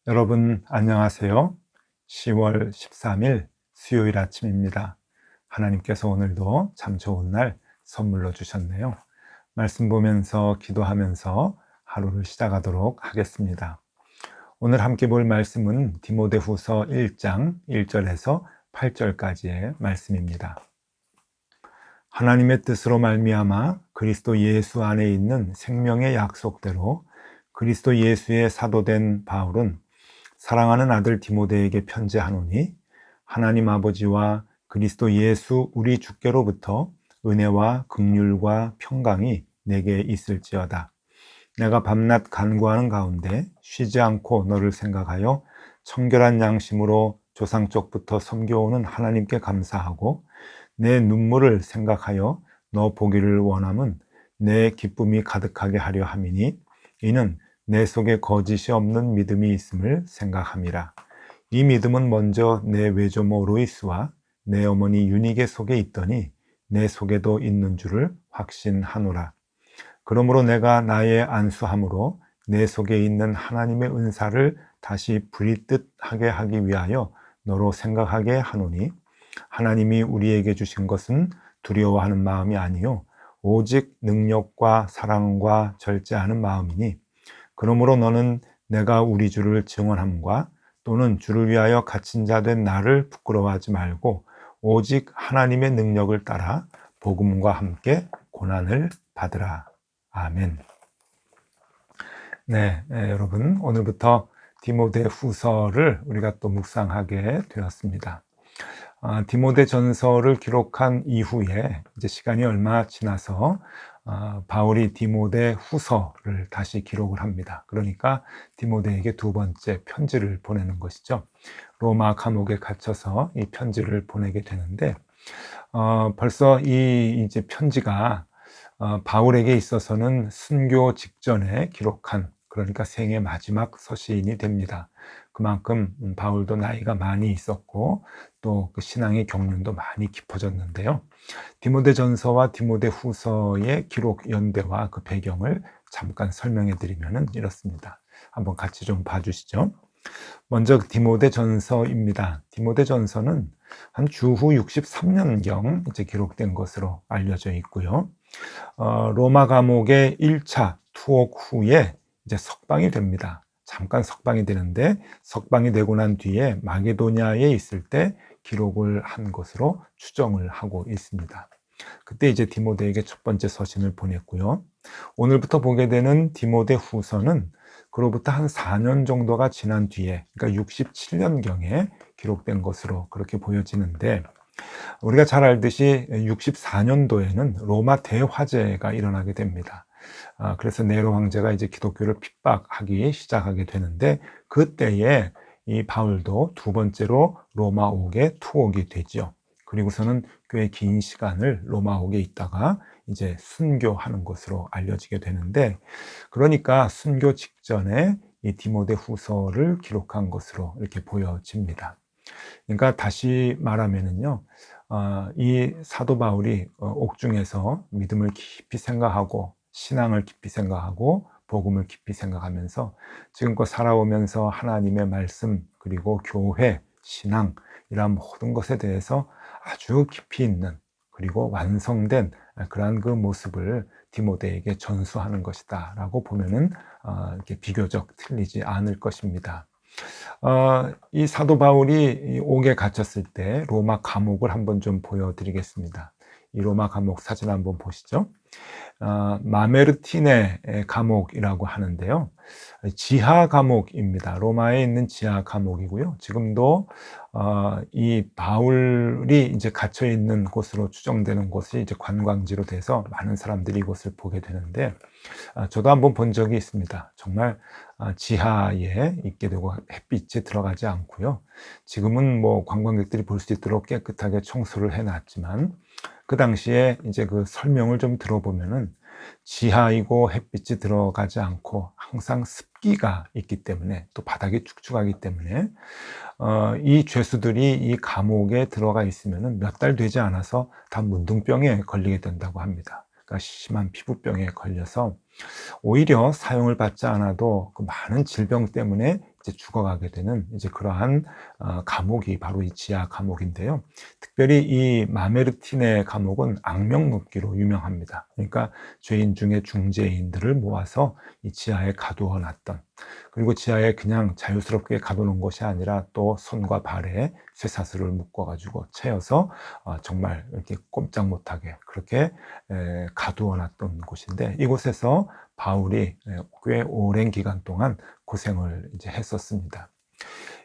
여러분 안녕하세요. 10월 13일 수요일 아침입니다. 하나님께서 오늘도 참 좋은 날 선물로 주셨네요. 말씀 보면서 기도하면서 하루를 시작하도록 하겠습니다. 오늘 함께 볼 말씀은 디모데후서 1장 1절에서 8절까지의 말씀입니다. 하나님의 뜻으로 말미암아 그리스도 예수 안에 있는 생명의 약속대로 그리스도 예수의 사도된 바울은 사랑하는 아들 디모데에게 편지하노니 하나님 아버지와 그리스도 예수 우리 주께로부터 은혜와 긍휼과 평강이 내게 있을지어다. 내가 밤낮 간구하는 가운데 쉬지 않고 너를 생각하여 청결한 양심으로 조상 쪽부터 섬겨오는 하나님께 감사하고 내 눈물을 생각하여 너 보기를 원함은 내 기쁨이 가득하게 하려 함이니 이는 내 속에 거짓이 없는 믿음이 있음을 생각함이라. 이 믿음은 먼저 내 외조모 로이스와 내 어머니 유니게 속에 있더니 내 속에도 있는 줄을 확신하노라. 그러므로 내가 나의 안수함으로 내 속에 있는 하나님의 은사를 다시 부리뜻하게 하기 위하여 너로 생각하게 하노니 하나님이 우리에게 주신 것은 두려워하는 마음이 아니요 오직 능력과 사랑과 절제하는 마음이니 그러므로 너는 내가 우리 주를 증언함과 또는 주를 위하여 갇힌 자 된 나를 부끄러워하지 말고 오직 하나님의 능력을 따라 복음과 함께 고난을 받으라. 아멘. 네, 여러분 오늘부터 디모데 후서를 우리가 또 묵상하게 되었습니다. 디모데 전서를 기록한 이후에 이제 시간이 얼마 지나서 바울이 디모데 후서를 다시 기록을 합니다. 그러니까 디모데에게 두 번째 편지를 보내는 것이죠. 로마 감옥에 갇혀서 이 편지를 보내게 되는데 벌써 이 이제 편지가 바울에게 있어서는 순교 직전에 기록한 그러니까 생애 마지막 서신이 됩니다. 그만큼 바울도 나이가 많이 있었고 또 그 신앙의 경륜도 많이 깊어졌는데요. 디모데 전서와 디모데 후서의 기록 연대와 그 배경을 잠깐 설명해 드리면 이렇습니다. 한번 같이 좀 봐주시죠. 먼저 디모데 전서입니다. 디모데 전서는 한 주후 63년경 이제 기록된 것으로 알려져 있고요. 로마 감옥의 1차 투옥 후에 이제 석방이 됩니다. 잠깐 석방이 되는데 석방이 되고 난 뒤에 마게도냐에 있을 때 기록을 한 것으로 추정을 하고 있습니다. 그때 이제 디모데에게 첫 번째 서신을 보냈고요. 오늘부터 보게 되는 디모데 후서는 그로부터 한 4년 정도가 지난 뒤에 그러니까 67년경에 기록된 것으로 그렇게 보여지는데 우리가 잘 알듯이 64년도에는 로마 대화재가 일어나게 됩니다. 그래서 네로 황제가 이제 기독교를 핍박하기 시작하게 되는데 그때에 이 바울도 두 번째로 로마옥에 투옥이 되죠. 그리고서는 꽤 긴 시간을 로마옥에 있다가 이제 순교하는 것으로 알려지게 되는데 그러니까 순교 직전에 이 디모데 후서를 기록한 것으로 이렇게 보여집니다. 그러니까 다시 말하면은요, 이 사도 바울이 옥중에서 믿음을 깊이 생각하고 신앙을 깊이 생각하고 복음을 깊이 생각하면서 지금껏 살아오면서 하나님의 말씀 그리고 교회, 신앙 이런 모든 것에 대해서 아주 깊이 있는 그리고 완성된 그러한 그 모습을 디모데에게 전수하는 것이다 라고 보면은 이렇게 비교적 틀리지 않을 것입니다. 이 사도 바울이 옥에 갇혔을 때 로마 감옥을 한번 좀 보여드리겠습니다. 이 로마 감옥 사진 한번 보시죠. 마메르티네 감옥이라고 하는데요. 지하 감옥입니다. 로마에 있는 지하 감옥이고요. 지금도 이 바울이 이제 갇혀 있는 곳으로 추정되는 곳이 이제 관광지로 돼서 많은 사람들이 이곳을 보게 되는데 저도 한번 본 적이 있습니다. 정말 지하에 있게 되고 햇빛이 들어가지 않고요. 지금은 뭐 관광객들이 볼 수 있도록 깨끗하게 청소를 해놨지만 그 당시에 이제 그 설명을 좀 들어보면은 지하이고 햇빛이 들어가지 않고 항상 습기가 있기 때문에, 또 바닥이 축축하기 때문에 이 죄수들이 이 감옥에 들어가 있으면 몇 달 되지 않아서 다 문둥병에 걸리게 된다고 합니다. 그러니까 심한 피부병에 걸려서 오히려 사용을 받지 않아도 그 많은 질병 때문에 이제 죽어가게 되는 이제 그러한 감옥이 바로 이 지하 감옥인데요. 특별히 이 마메르틴의 감옥은 악명 높기로 유명합니다. 그러니까 죄인 중에 중죄인들을 모아서 이 지하에 가두어 놨던, 그리고 지하에 그냥 자유스럽게 가둬놓은 것이 아니라 또 손과 발에 쇠사슬을 묶어가지고 채워서 정말 이렇게 꼼짝 못하게 그렇게 가두어 놨던 곳인데, 이곳에서 바울이 꽤 오랜 기간 동안 고생을 이제 했었습니다.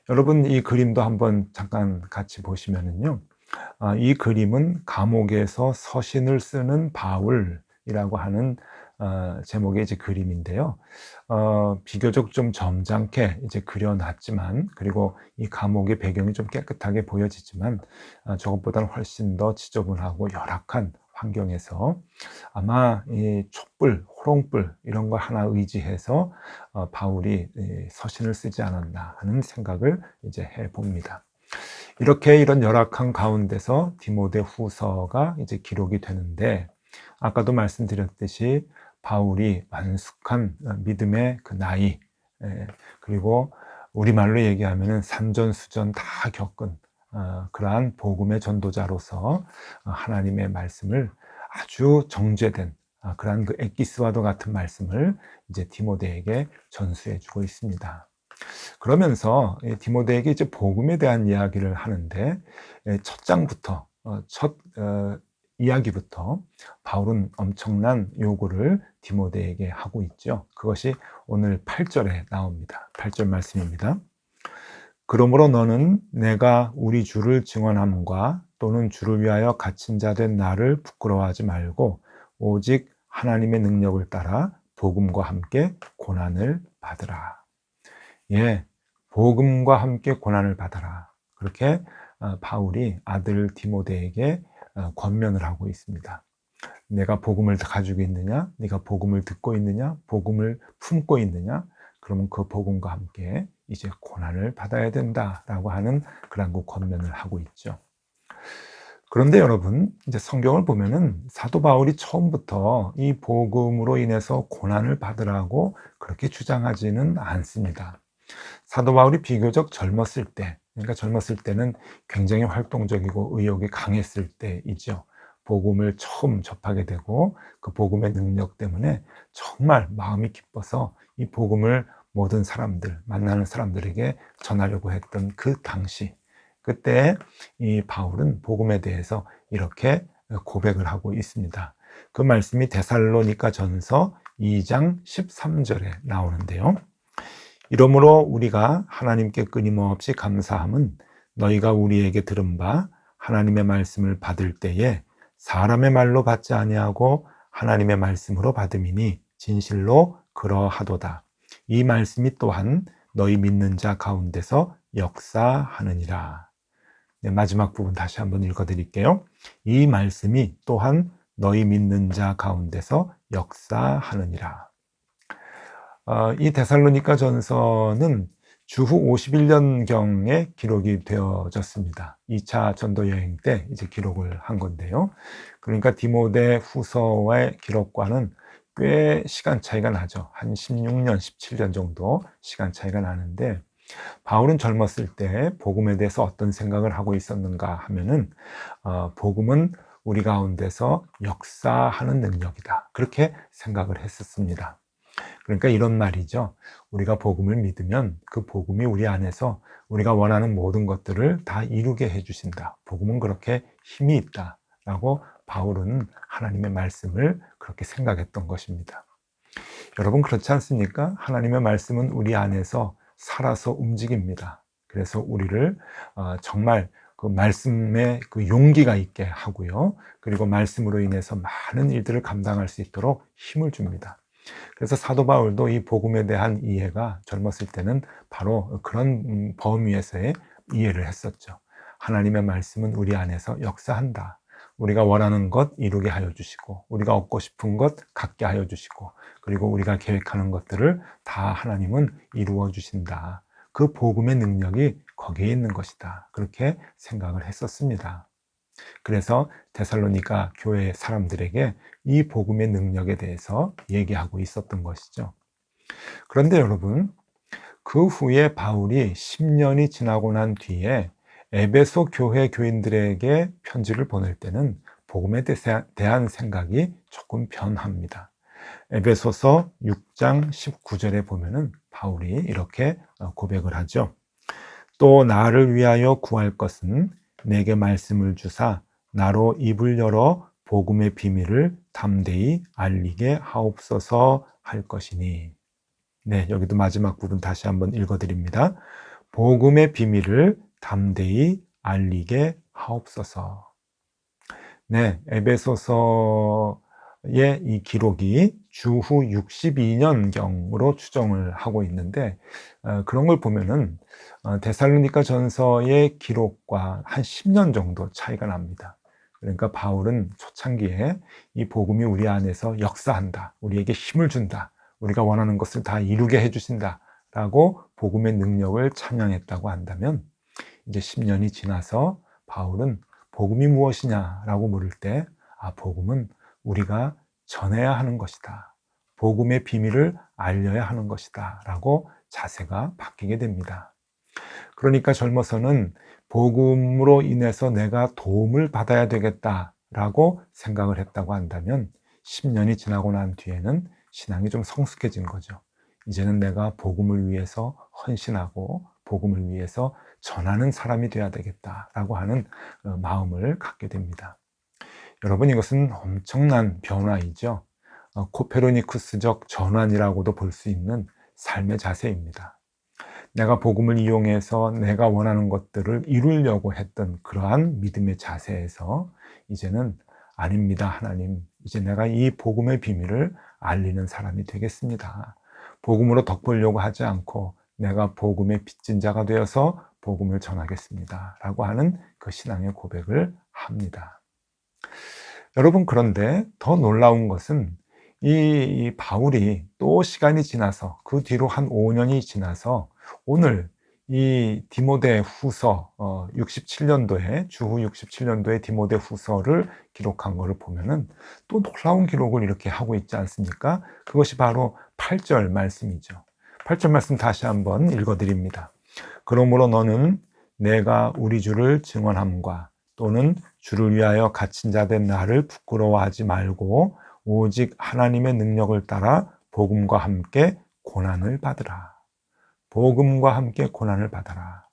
여러분, 이 그림도 한번 잠깐 같이 보시면은요, 이 그림은 감옥에서 서신을 쓰는 바울이라고 하는 제목의 이제 그림인데요. 비교적 좀 점잖게 이제 그려놨지만, 그리고 이 감옥의 배경이 좀 깨끗하게 보여지지만, 저것보다는 훨씬 더 지저분하고 열악한 환경에서 아마 이 촛불, 호롱불 이런 걸 하나 의지해서 바울이 서신을 쓰지 않았나 하는 생각을 이제 해봅니다. 이렇게 이런 열악한 가운데서 디모데 후서가 이제 기록이 되는데, 아까도 말씀드렸듯이 바울이 완숙한 믿음의 그 나이, 그리고 우리말로 얘기하면은 산전수전 다 겪은 그러한 복음의 전도자로서 하나님의 말씀을 아주 정제된 그러한 그 엑기스와도 같은 말씀을 이제 디모데에게 전수해 주고 있습니다. 그러면서 디모데에게 이제 복음에 대한 이야기를 하는데, 첫 장부터 첫 이야기부터 바울은 엄청난 요구를 디모데에게 하고 있죠. 그것이 오늘 8절에 나옵니다. 8절 말씀입니다. 그러므로 너는 내가 우리 주를 증언함과 또는 주를 위하여 갇힌 자 된 나를 부끄러워하지 말고 오직 하나님의 능력을 따라 복음과 함께 고난을 받으라. 예, 복음과 함께 고난을 받아라. 그렇게 바울이 아들 디모데에게 권면을 하고 있습니다. 내가 복음을 가지고 있느냐? 네가 복음을 듣고 있느냐? 복음을 품고 있느냐? 그러면 그 복음과 함께 이제 고난을 받아야 된다라고 하는 그런 그 권면을 하고 있죠. 그런데 여러분, 이제 성경을 보면은 사도 바울이 처음부터 이 복음으로 인해서 고난을 받으라고 그렇게 주장하지는 않습니다. 사도 바울이 비교적 젊었을 때, 그러니까 젊었을 때는 굉장히 활동적이고 의욕이 강했을 때이죠. 복음을 처음 접하게 되고 그 복음의 능력 때문에 정말 마음이 기뻐서 이 복음을 모든 사람들, 만나는 사람들에게 전하려고 했던 그 당시, 그때 이 바울은 복음에 대해서 이렇게 고백을 하고 있습니다. 그 말씀이 데살로니가 전서 2장 13절에 나오는데요. 이러므로 우리가 하나님께 끊임없이 감사함은 너희가 우리에게 들은 바 하나님의 말씀을 받을 때에 사람의 말로 받지 아니하고 하나님의 말씀으로 받음이니 진실로 그러하도다. 이 말씀이 또한 너희 믿는 자 가운데서 역사하느니라. 네, 마지막 부분 다시 한번 읽어드릴게요. 이 말씀이 또한 너희 믿는 자 가운데서 역사하느니라. 이 데살로니가 전서는 주후 51년경에 기록이 되어졌습니다. 2차 전도 여행 때 이제 기록을 한 건데요. 그러니까 디모데 후서의 기록과는 꽤 시간 차이가 나죠. 한 16년, 17년 정도 시간 차이가 나는데, 바울은 젊었을 때 복음에 대해서 어떤 생각을 하고 있었는가 하면은 복음은 우리 가운데서 역사하는 능력이다. 그렇게 생각을 했었습니다. 그러니까 이런 말이죠. 우리가 복음을 믿으면 그 복음이 우리 안에서 우리가 원하는 모든 것들을 다 이루게 해주신다. 복음은 그렇게 힘이 있다라고 바울은 하나님의 말씀을 그렇게 생각했던 것입니다. 여러분, 그렇지 않습니까? 하나님의 말씀은 우리 안에서 살아서 움직입니다. 그래서 우리를 정말 그 말씀에 그 용기가 있게 하고요. 그리고 말씀으로 인해서 많은 일들을 감당할 수 있도록 힘을 줍니다. 그래서 사도 바울도 이 복음에 대한 이해가 젊었을 때는 바로 그런 범위에서의 이해를 했었죠. 하나님의 말씀은 우리 안에서 역사한다. 우리가 원하는 것 이루게 하여 주시고, 우리가 얻고 싶은 것 갖게 하여 주시고, 그리고 우리가 계획하는 것들을 다 하나님은 이루어 주신다. 그 복음의 능력이 거기에 있는 것이다. 그렇게 생각을 했었습니다. 그래서 데살로니가 교회 사람들에게 이 복음의 능력에 대해서 얘기하고 있었던 것이죠. 그런데 여러분, 그 후에 바울이 10년이 지나고 난 뒤에 에베소 교회 교인들에게 편지를 보낼 때는 복음에 대한 생각이 조금 변합니다. 에베소서 6장 19절에 보면은 바울이 이렇게 고백을 하죠. 또 나를 위하여 구할 것은 내게 말씀을 주사 나로 입을 열어 복음의 비밀을 담대히 알리게 하옵소서 할 것이니. 네, 여기도 마지막 부분 다시 한번 읽어드립니다. 복음의 비밀을 담대히 알리게 하옵소서. 네, 에베소서의 이 기록이 주후 62년경으로 추정을 하고 있는데, 그런 걸 보면은 데살로니가 전서의 기록과 한 10년 정도 차이가 납니다. 그러니까 바울은 초창기에 이 복음이 우리 안에서 역사한다, 우리에게 힘을 준다, 우리가 원하는 것을 다 이루게 해주신다 라고 복음의 능력을 찬양했다고 한다면, 이제 10년이 지나서 바울은 복음이 무엇이냐라고 물을 때, 복음은 우리가 전해야 하는 것이다, 복음의 비밀을 알려야 하는 것이다 라고 자세가 바뀌게 됩니다. 그러니까 젊어서는 복음으로 인해서 내가 도움을 받아야 되겠다라고 생각을 했다고 한다면, 10년이 지나고 난 뒤에는 신앙이 좀 성숙해진 거죠. 이제는 내가 복음을 위해서 헌신하고 복음을 위해서 전하는 사람이 되어야 되겠다라고 하는 마음을 갖게 됩니다. 여러분, 이것은 엄청난 변화이죠. 코페르니쿠스적 전환이라고도 볼 수 있는 삶의 자세입니다. 내가 복음을 이용해서 내가 원하는 것들을 이루려고 했던 그러한 믿음의 자세에서 이제는 아닙니다, 하나님. 이제 내가 이 복음의 비밀을 알리는 사람이 되겠습니다. 복음으로 덕보려고 하지 않고 내가 복음의 빚진 자가 되어서 복음을 전하겠습니다 라고 하는 그 신앙의 고백을 합니다. 여러분, 그런데 더 놀라운 것은 이 바울이 또 시간이 지나서, 그 뒤로 한 5년이 지나서 오늘 이 디모데 후서 67년도에 주후 67년도에 디모데 후서를 기록한 것을 보면은 또 놀라운 기록을 이렇게 하고 있지 않습니까? 그것이 바로 8절 말씀이죠. 8절 말씀 다시 한번 읽어드립니다. 그러므로 너는 내가 우리 주를 증언함과 또는 주를 위하여 갇힌 자 된 나를 부끄러워하지 말고 오직 하나님의 능력을 따라 복음과 함께 고난을 받으라. 복음과 함께 고난을 받아라.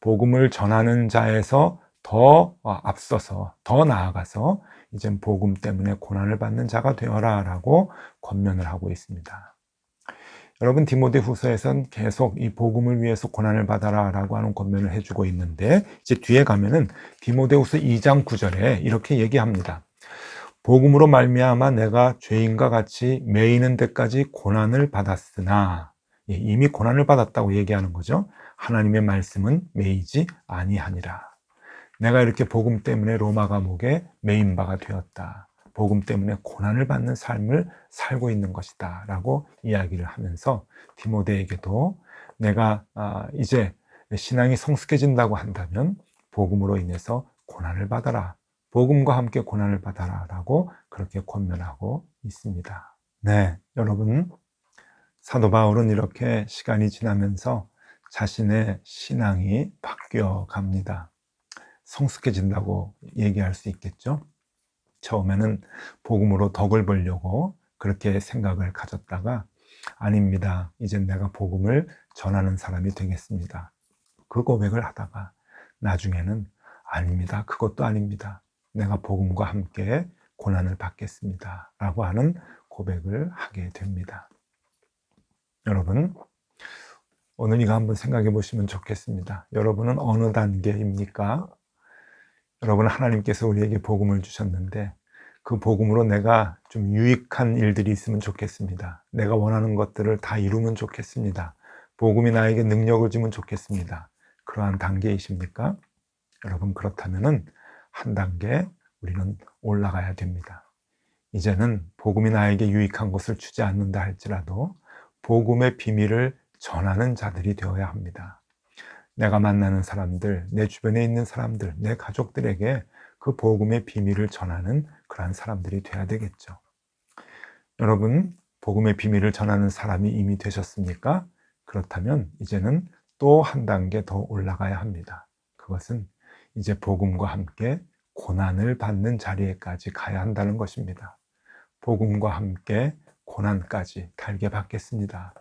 복음을 전하는 자에서 더 앞서서, 더 나아가서 이젠 복음 때문에 고난을 받는 자가 되어라 라고 권면을 하고 있습니다. 여러분, 디모데 후서에선 계속 이 복음을 위해서 고난을 받아라 라고 하는 권면을 해주고 있는데, 이제 뒤에 가면은 디모데 후서 2장 9절에 이렇게 얘기합니다. 복음으로 말미암아 내가 죄인과 같이 매이는 데까지 고난을 받았으나, 이미 고난을 받았다고 얘기하는 거죠. 하나님의 말씀은 매이지 아니하니라. 내가 이렇게 복음 때문에 로마 감옥에 매인 바가 되었다. 복음 때문에 고난을 받는 삶을 살고 있는 것이다 라고 이야기를 하면서 디모데에게도 내가 이제 신앙이 성숙해진다고 한다면 복음으로 인해서 고난을 받아라, 복음과 함께 고난을 받아라 라고 그렇게 권면하고 있습니다. 네, 여러분, 사도 바울은 이렇게 시간이 지나면서 자신의 신앙이 바뀌어 갑니다. 성숙해진다고 얘기할 수 있겠죠. 처음에는 복음으로 덕을 벌려고 그렇게 생각을 가졌다가, 아닙니다, 이젠 내가 복음을 전하는 사람이 되겠습니다, 그 고백을 하다가 나중에는 아닙니다, 그것도 아닙니다, 내가 복음과 함께 고난을 받겠습니다 라고 하는 고백을 하게 됩니다. 여러분, 오늘 이거 한번 생각해 보시면 좋겠습니다. 여러분은 어느 단계입니까? 여러분, 하나님께서 우리에게 복음을 주셨는데 그 복음으로 내가 좀 유익한 일들이 있으면 좋겠습니다. 내가 원하는 것들을 다 이루면 좋겠습니다. 복음이 나에게 능력을 주면 좋겠습니다. 그러한 단계이십니까? 여러분, 그렇다면은 한 단계 우리는 올라가야 됩니다. 이제는 복음이 나에게 유익한 것을 주지 않는다 할지라도 복음의 비밀을 전하는 자들이 되어야 합니다. 내가 만나는 사람들, 내 주변에 있는 사람들, 내 가족들에게 그 복음의 비밀을 전하는 그러한 사람들이 되어야 되겠죠. 여러분, 복음의 비밀을 전하는 사람이 이미 되셨습니까? 그렇다면 이제는 또 한 단계 더 올라가야 합니다. 그것은 이제 복음과 함께 고난을 받는 자리에까지 가야 한다는 것입니다. 복음과 함께 고난까지 달게 받겠습니다.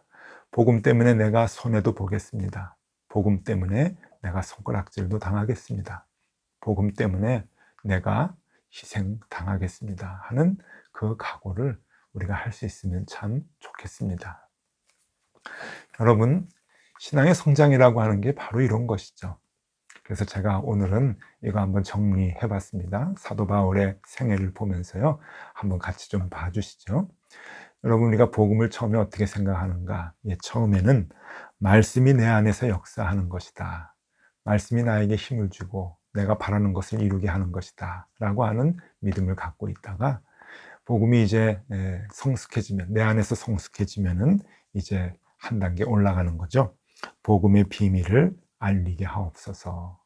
복음 때문에 내가 손해도 보겠습니다. 복음 때문에 내가 손가락질도 당하겠습니다. 복음 때문에 내가 희생당하겠습니다 하는 그 각오를 우리가 할 수 있으면 참 좋겠습니다. 여러분, 신앙의 성장이라고 하는 게 바로 이런 것이죠. 그래서 제가 오늘은 이거 한번 정리해 봤습니다. 사도 바울의 생애를 보면서요, 한번 같이 좀 봐주시죠. 여러분, 우리가 복음을 처음에 어떻게 생각하는가? 처음에는 말씀이 내 안에서 역사하는 것이다. 말씀이 나에게 힘을 주고 내가 바라는 것을 이루게 하는 것이다 라고 하는 믿음을 갖고 있다가, 복음이 이제 성숙해지면, 내 안에서 성숙해지면은 이제 한 단계 올라가는 거죠. 복음의 비밀을 알리게 하옵소서.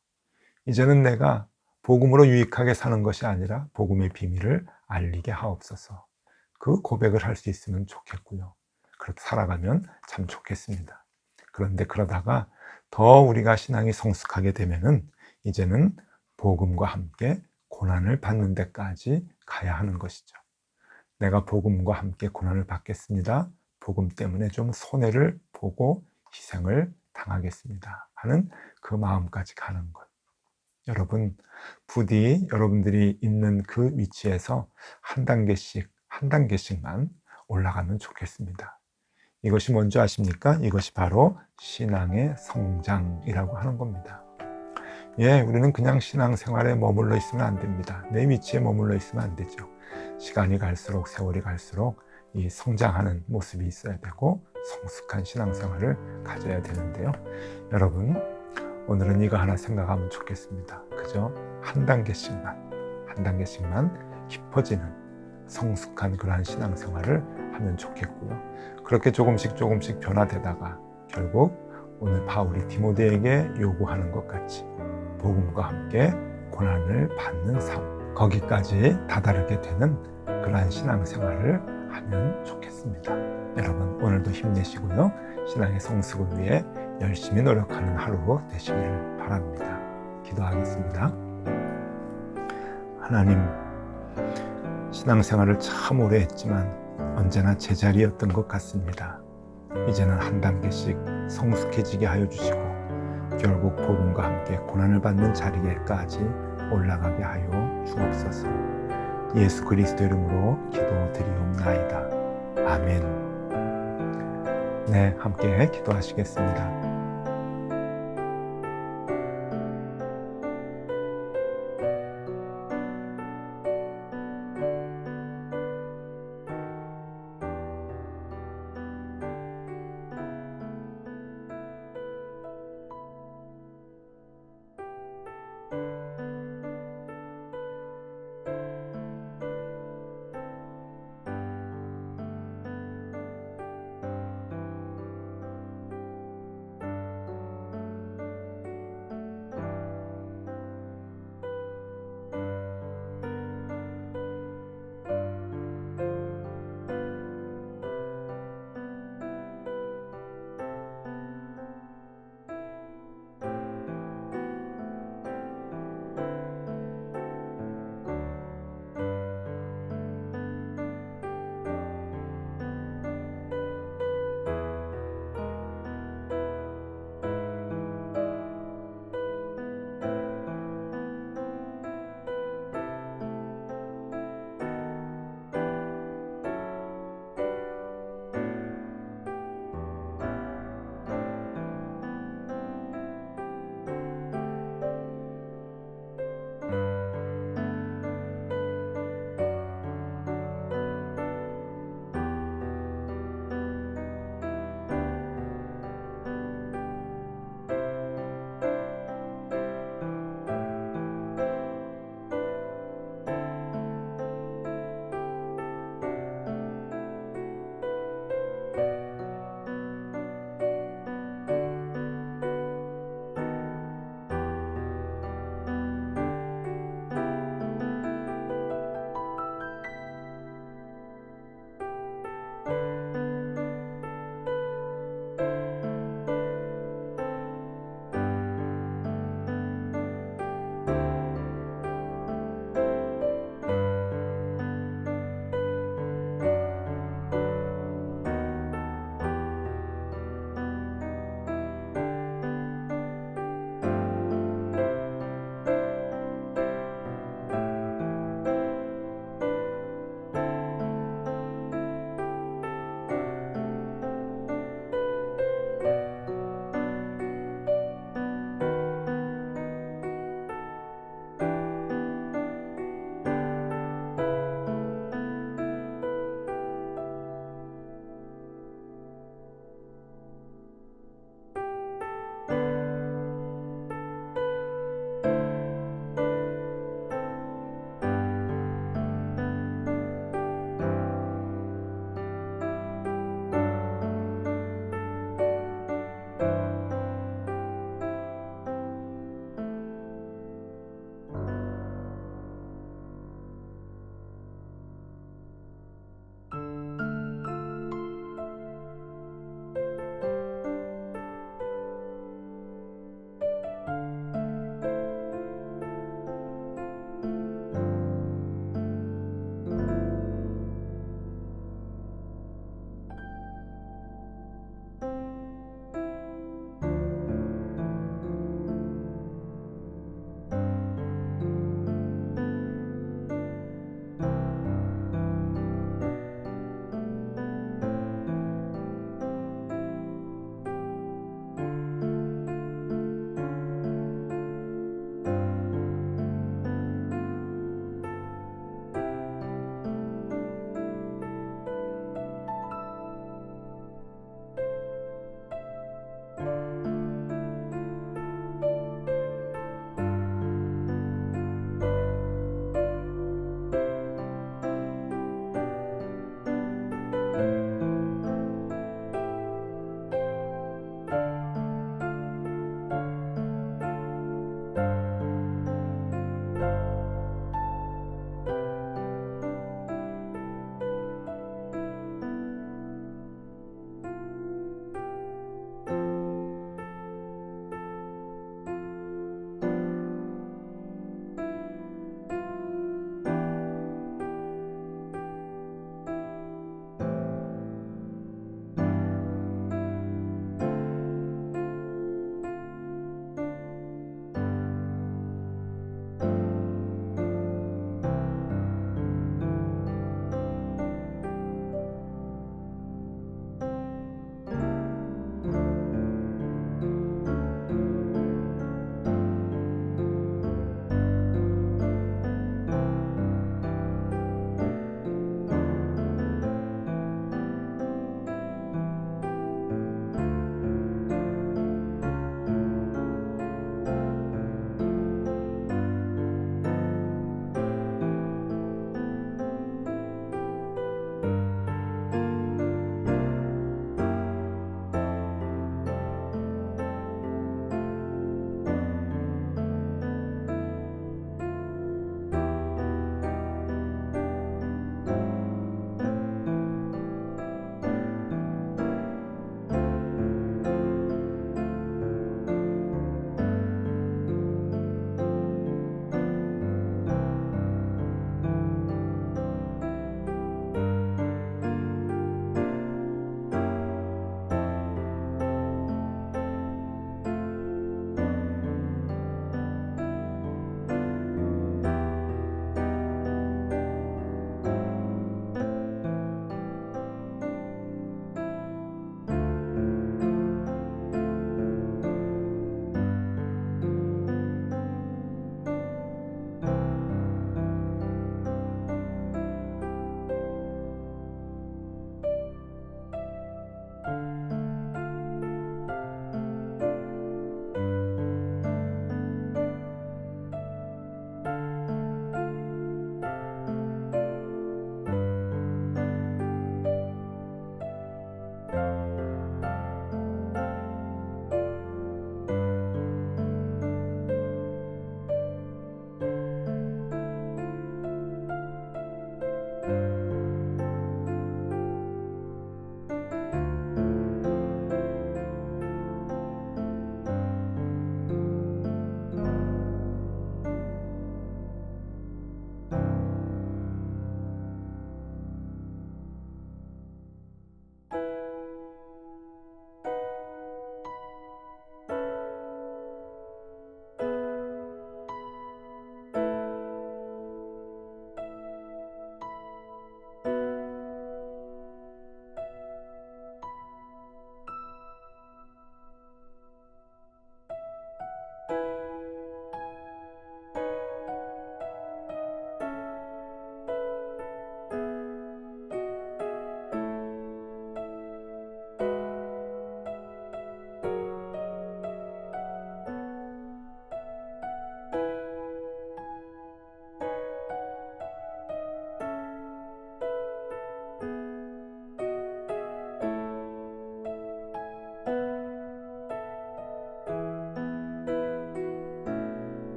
이제는 내가 복음으로 유익하게 사는 것이 아니라 복음의 비밀을 알리게 하옵소서. 그 고백을 할 수 있으면 좋겠고요. 그렇게 살아가면 참 좋겠습니다. 그런데 그러다가 더 우리가 신앙이 성숙하게 되면은 이제는 복음과 함께 고난을 받는 데까지 가야 하는 것이죠. 내가 복음과 함께 고난을 받겠습니다. 복음 때문에 좀 손해를 보고 희생을 당하겠습니다 하는 그 마음까지 가는 것. 여러분, 부디 여러분들이 있는 그 위치에서 한 단계씩만 올라가면 좋겠습니다. 이것이 뭔지 아십니까? 이것이 바로 신앙의 성장이라고 하는 겁니다. 우리는 그냥 신앙생활에 머물러 있으면 안 됩니다. 내 위치에 머물러 있으면 안 되죠. 시간이 갈수록, 세월이 갈수록 이 성장하는 모습이 있어야 되고 성숙한 신앙생활을 가져야 되는데요. 여러분, 오늘은 이거 하나 생각하면 좋겠습니다. 그죠? 한 단계씩만 깊어지는 성숙한 그러한 신앙생활을 하면 좋겠고요. 그렇게 조금씩 변화되다가 결국 오늘 바울이 디모데에게 요구하는 것 같이 복음과 함께 고난을 받는 삶, 거기까지 다다르게 되는 그러한 신앙생활을 하면 좋겠습니다. 여러분, 오늘도 힘내시고요. 신앙의 성숙을 위해 열심히 노력하는 하루 되시기를 바랍니다. 기도하겠습니다. 하나님, 신앙생활을 참 오래 했지만 언제나 제자리였던 것 같습니다. 이제는 한 단계씩 성숙해지게 하여 주시고 결국 복음과 함께 고난을 받는 자리에까지 올라가게 하여 주옵소서. 예수 그리스도 이름으로 기도드리옵나이다. 아멘. 네, 함께 기도하시겠습니다.